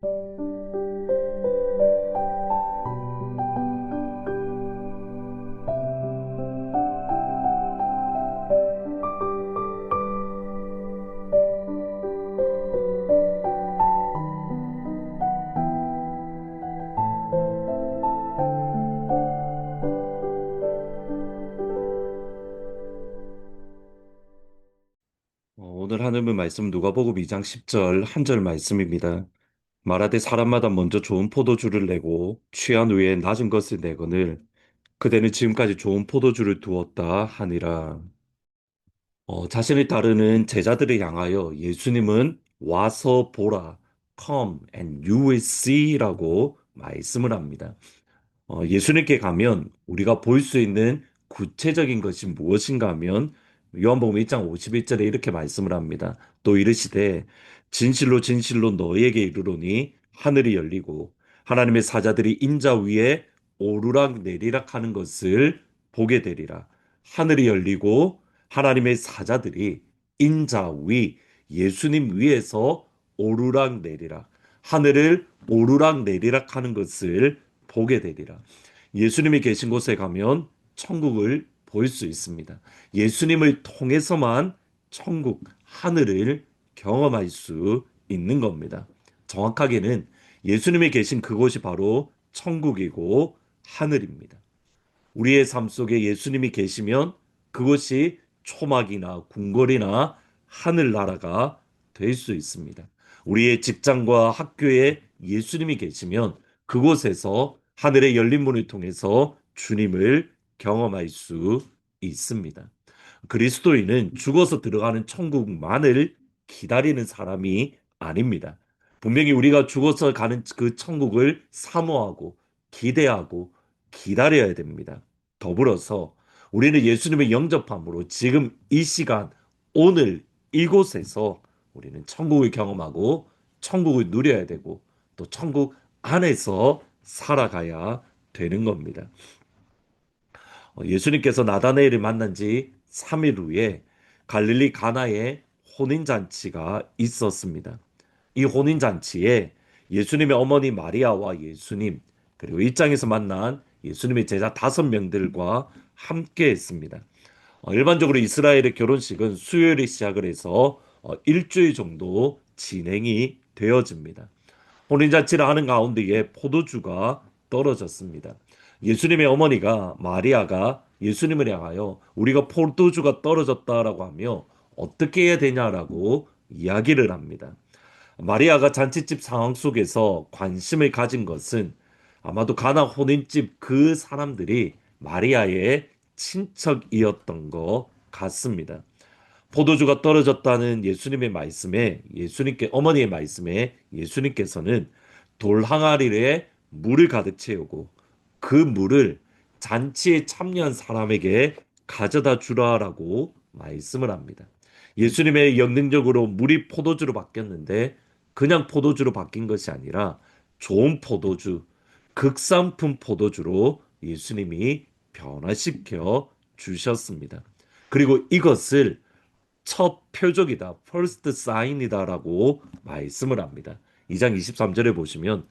오늘 하늘의 말씀 누가복음 2장 10절 한 절 말씀입니다. 말하되 사람마다 먼저 좋은 포도주를 내고 취한 후에 낮은 것을 내거늘 그대는 지금까지 좋은 포도주를 두었다 하니라. 자신을 따르는 제자들을 향하여 예수님은 와서 보라, come and you will see라고 말씀을 합니다. 예수님께 가면 우리가 볼 수 있는 구체적인 것이 무엇인가 하면 요한복음 1장 51절에 이렇게 말씀을 합니다. 또 이르시되 진실로 진실로 너희에게 이르노니 하늘이 열리고 하나님의 사자들이 인자 위에 오르락 내리락 하는 것을 보게 되리라. 하늘이 열리고 하나님의 사자들이 인자 위 예수님 위에서 오르락 내리락 하늘을 오르락 내리락 하는 것을 보게 되리라. 예수님이 계신 곳에 가면 천국을 볼 수 있습니다. 예수님을 통해서만 천국, 하늘을 경험할 수 있는 겁니다. 정확하게는 예수님이 계신 그곳이 바로 천국이고 하늘입니다. 우리의 삶 속에 예수님이 계시면 그것이 초막이나 궁궐이나 하늘나라가 될 수 있습니다. 우리의 직장과 학교에 예수님이 계시면 그곳에서 하늘의 열린 문을 통해서 주님을 경험할 수 있습니다. 그리스도인은 죽어서 들어가는 천국만을 기다리는 사람이 아닙니다. 분명히 우리가 죽어서 가는 그 천국을 사모하고 기대하고 기다려야 됩니다. 더불어서 우리는 예수님을 영접함으로 지금 이 시간, 오늘 이곳에서 우리는 천국을 경험하고 천국을 누려야 되고 또 천국 안에서 살아가야 되는 겁니다. 예수님께서 나다나엘을 만난 지 3일 후에 갈릴리 가나에 혼인잔치가 있었습니다. 이 혼인잔치에 예수님의 어머니 마리아와 예수님, 그리고 일장에서 만난 예수님의 제자 5명들과 함께 했습니다. 일반적으로 이스라엘의 결혼식은 수요일에 시작을 해서 일주일 정도 진행이 되어집니다. 혼인잔치를 하는 가운데에 포도주가 떨어졌습니다. 예수님의 어머니가 마리아가 예수님을 향하여 우리가 포도주가 떨어졌다라고 하며 어떻게 해야 되냐라고 이야기를 합니다. 마리아가 잔치집 상황 속에서 관심을 가진 것은 아마도 가나 혼인집 그 사람들이 마리아의 친척이었던 것 같습니다. 포도주가 떨어졌다는 예수님의 말씀에 예수님께 어머니의 말씀에 예수님께서는 돌 항아리에 물을 가득 채우고 그 물을 잔치에 참여한 사람에게 가져다 주라라고 말씀을 합니다. 예수님의 영능력으로 물이 포도주로 바뀌었는데 그냥 포도주로 바뀐 것이 아니라 좋은 포도주, 극상품 포도주로 예수님이 변화시켜 주셨습니다. 그리고 이것을 첫 표적이다. first sign이다라고 말씀을 합니다. 2장 23절에 보시면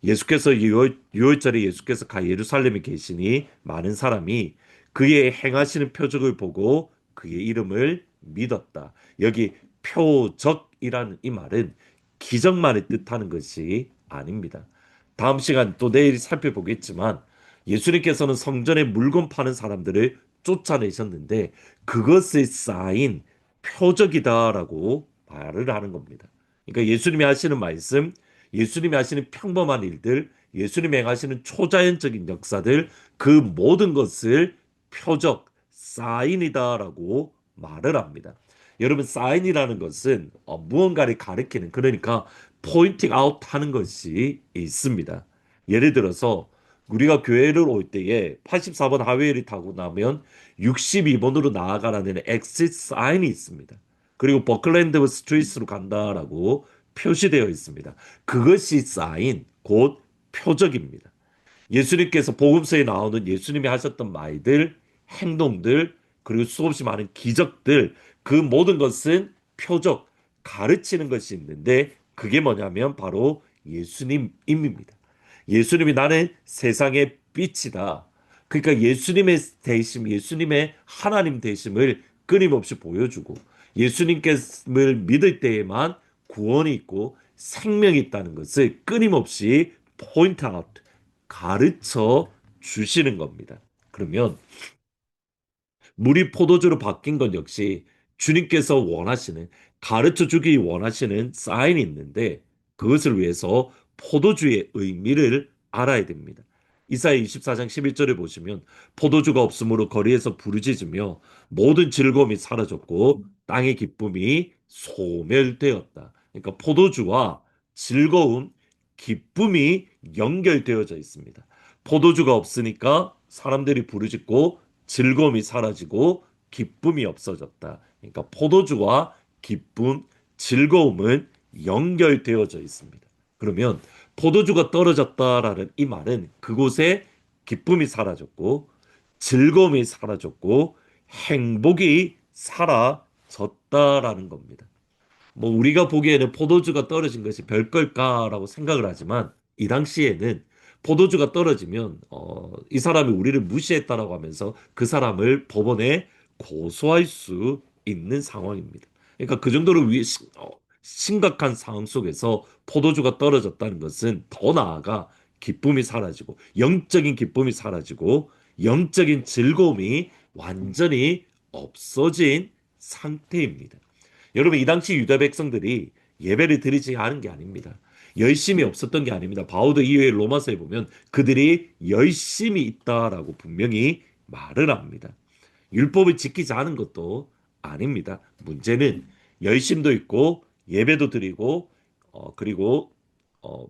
예수께서 유월절에 예수께서 가 예루살렘에 계시니 많은 사람이 그의 행하시는 표적을 보고 그의 이름을 믿었다. 여기 표적이라는 이 말은 기적만을 뜻하는 것이 아닙니다. 다음 시간 또 내일 살펴보겠지만 예수님께서는 성전에 물건 파는 사람들을 쫓아내셨는데 그것을 쌓인 표적이다라고 말을 하는 겁니다. 그러니까 예수님이 하시는 말씀, 예수님이 하시는 평범한 일들, 예수님이 행하시는 초자연적인 역사들, 그 모든 것을 표적, 사인이다라고 말을 합니다. 여러분, 사인이라는 것은 무언가를 가리키는, 그러니까 포인팅 아웃 하는 것이 있습니다. 예를 들어서 우리가 교회를 올 때에 84번 하웨이를 타고 나면 62번으로 나아가라는 엑sit 사인이 있습니다. 그리고 버클랜드 스트리트로 간다라고 표시되어 있습니다. 그것이 사인, 곧 표적입니다. 예수님께서 복음서에 나오는 예수님이 하셨던 말들, 행동들, 그리고 수없이 많은 기적들, 그 모든 것은 표적, 가르치는 것이 있는데 그게 뭐냐면 바로 예수님입니다. 예수님이 나는 세상의 빛이다. 그러니까 예수님의 대심, 예수님의 하나님 되심을 끊임없이 보여주고 예수님께를 믿을 때에만 구원이 있고 생명이 있다는 것을 끊임없이 포인트 아웃, 가르쳐 주시는 겁니다. 그러면 물이 포도주로 바뀐 것 역시 주님께서 원하시는, 가르쳐 주기 원하시는 사인이 있는데 그것을 위해서 포도주의 의미를 알아야 됩니다. 이사야 24장 11절에 보시면 포도주가 없으므로 거리에서 부르짖으며 모든 즐거움이 사라졌고 땅의 기쁨이 소멸되었다. 그러니까 포도주와 즐거움, 기쁨이 연결되어져 있습니다. 포도주가 없으니까 사람들이 부르짖고 즐거움이 사라지고 기쁨이 없어졌다. 그러니까 포도주와 기쁨, 즐거움은 연결되어져 있습니다. 그러면 포도주가 떨어졌다라는 이 말은 그곳에 기쁨이 사라졌고 즐거움이 사라졌고 행복이 사라졌다라는 겁니다. 뭐 우리가 보기에는 포도주가 떨어진 것이 별걸까라고 생각을 하지만 이 당시에는 포도주가 떨어지면 이 사람이 우리를 무시했다라고 하면서 그 사람을 법원에 고소할 수 있는 상황입니다. 그러니까 그 정도로 심각한 상황 속에서 포도주가 떨어졌다는 것은 더 나아가 기쁨이 사라지고 영적인 기쁨이 사라지고 영적인 즐거움이 완전히 없어진 상태입니다. 여러분, 이 당시 유다 백성들이 예배를 드리지 않은 게 아닙니다. 열심이 없었던 게 아닙니다. 바오도 이후에 로마서에 보면 그들이 열심이 있다라고 분명히 말을 합니다. 율법을 지키지 않은 것도 아닙니다. 문제는 열심도 있고 예배도 드리고 그리고 어,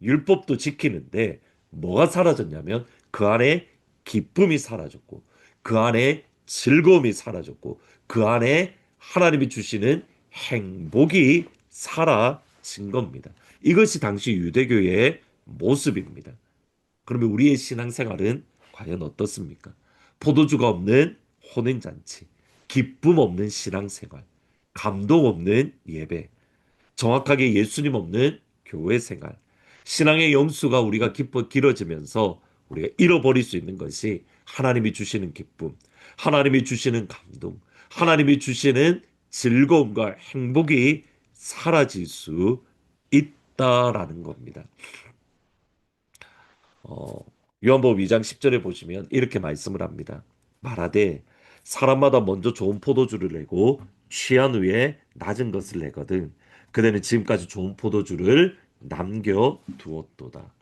율법도 지키는데 뭐가 사라졌냐면 그 안에 기쁨이 사라졌고 그 안에 즐거움이 사라졌고 그 안에 하나님이 주시는 행복이 사라진 겁니다. 이것이 당시 유대교의 모습입니다. 그러면 우리의 신앙생활은 과연 어떻습니까? 포도주가 없는 혼인잔치, 기쁨 없는 신앙생활, 감동 없는 예배, 정확하게 예수님 없는 교회 생활, 신앙의 영수가 우리가 길어지면서 우리가 잃어버릴 수 있는 것이 하나님이 주시는 기쁨, 하나님이 주시는 감동, 하나님이 주시는 즐거움과 행복이 사라질 수 있다라는 겁니다. 어, 요한복음 2장 10절에 보시면 이렇게 말씀을 합니다. 말하되 사람마다 먼저 좋은 포도주를 내고 취한 후에 낮은 것을 내거든 그대는 지금까지 좋은 포도주를 남겨 두었도다.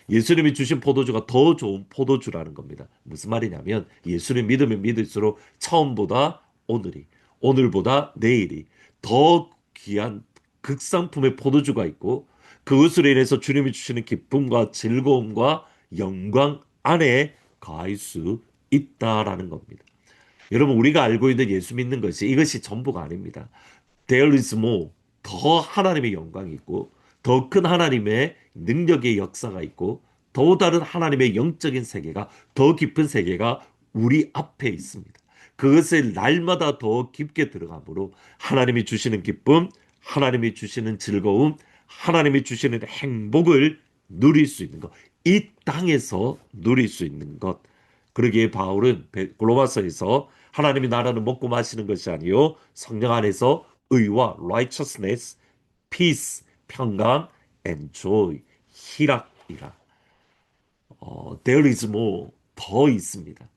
예수님이 주신 포도주가 더 좋은 포도주라는 겁니다. 무슨 말이냐면 예수님 믿으면 믿을수록 처음보다 오늘이, 오늘보다 내일이 더 귀한 극상품의 포도주가 있고 그것으로 인해서 주님이 주시는 기쁨과 즐거움과 영광 안에 가할 수 있다라는 겁니다. 여러분, 우리가 알고 있는 예수 믿는 것이 이것이 전부가 아닙니다. There is more. 더 하나님의 영광이 있고, 더 큰 하나님의 능력의 역사가 있고, 더 다른 하나님의 영적인 세계가, 더 깊은 세계가 우리 앞에 있습니다. 그것을 날마다 더 깊게 들어가므로 하나님이 주시는 기쁨, 하나님이 주시는 즐거움, 하나님이 주시는 행복을 누릴 수 있는 것. 이 땅에서 누릴 수 있는 것. 그러기에 바울은 로마서에서 하나님의 나라는 먹고 마시는 것이 아니요 성령 안에서 의와 righteousness, peace, 평강, and joy, 희락이라. There is more, 더 있습니다.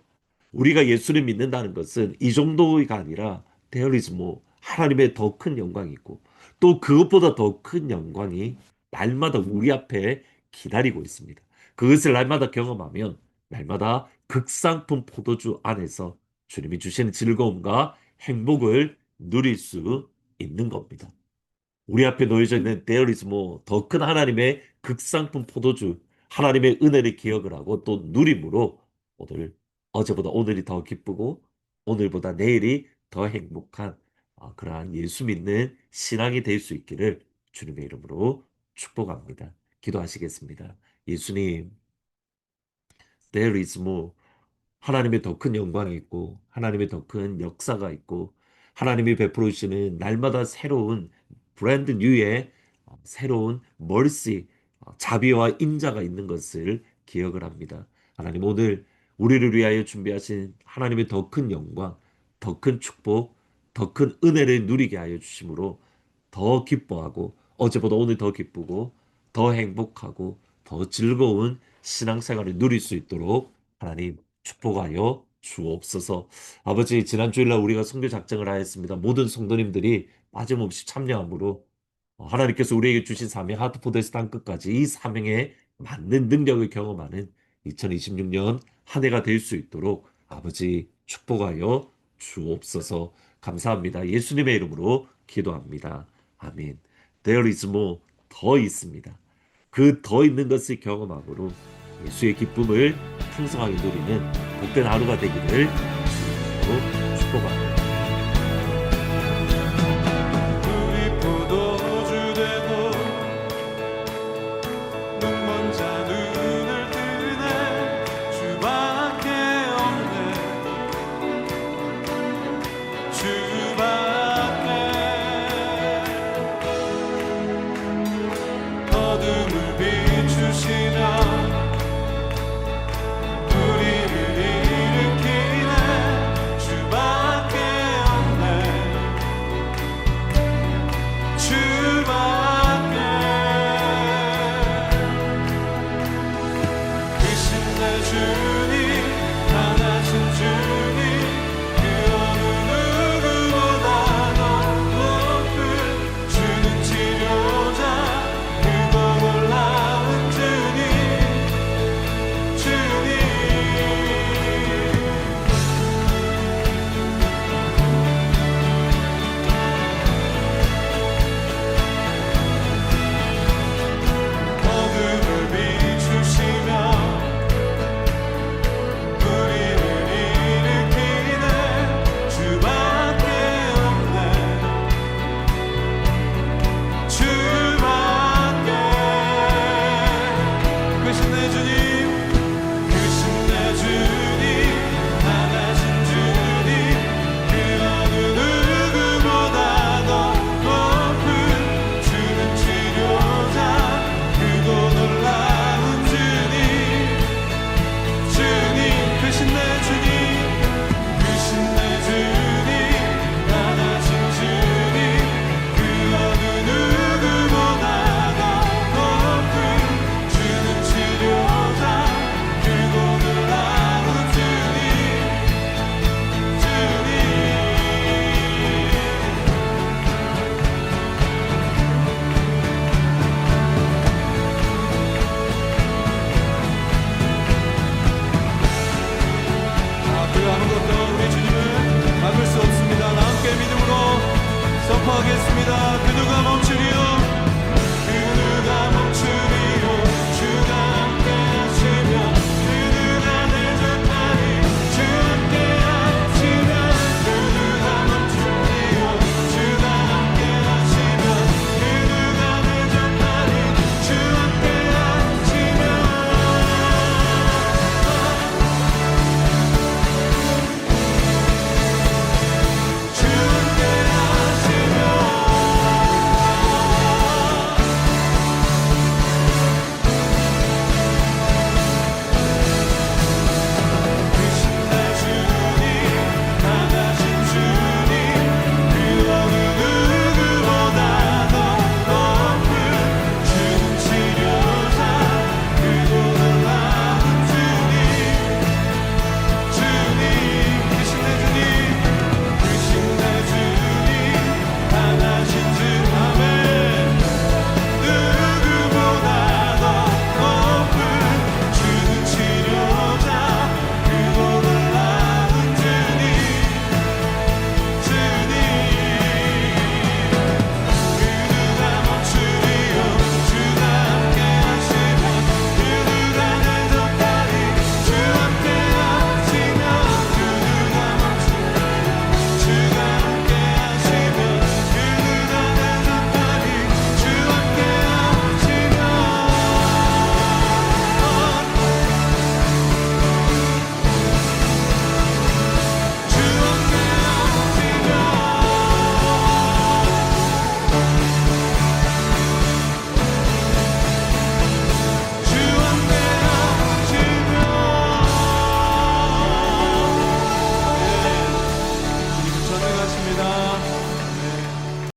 우리가 예수를 믿는다는 것은 이 정도가 아니라 there is more, 하나님의 더 큰 영광이 있고 또 그것보다 더 큰 영광이 날마다 우리 앞에 기다리고 있습니다. 그것을 날마다 경험하면 날마다 극상품 포도주 안에서 주님이 주시는 즐거움과 행복을 누릴 수 있는 겁니다. 우리 앞에 놓여져 있는 there is more, 더 큰 하나님의 극상품 포도주, 하나님의 은혜를 기억을 하고 또 누림으로 오늘, 어제보다 오늘이 더 기쁘고 오늘보다 내일이 더 행복한 그러한 예수 믿는 신앙이 될 수 있기를 주님의 이름으로 축복합니다. 기도하시겠습니다. 예수님, there is more. 하나님의 더 큰 영광이 있고 하나님의 더 큰 역사가 있고 하나님이 베풀으시는 날마다 새로운 브랜드 뉴의 새로운 멀시 자비와 인자가 있는 것을 기억을 합니다. 하나님 오늘 우리를 위하여 준비하신 하나님의 더 큰 영광, 더 큰 축복, 더 큰 은혜를 누리게 하여 주심으로 더 기뻐하고 어제보다 오늘 더 기쁘고 더 행복하고 더 즐거운 신앙생활을 누릴 수 있도록 하나님 축복하여 주옵소서. 아버지 지난 주일날 우리가 선교 작정을 하였습니다. 모든 성도님들이 빠짐없이 참여함으로 하나님께서 우리에게 주신 사명 하트포드에서 땅끝까지 이 사명에 맞는 능력을 경험하는 2026년 한 해가 될 수 있도록 아버지 축복하여 주옵소서. 감사합니다. 예수님의 이름으로 기도합니다. 아멘. There is more. 더 있습니다. 그 더 있는 것을 경험함으로 예수의 기쁨을 풍성하게 누리는 복된 하루가 되기를 주님으로 축복합니다.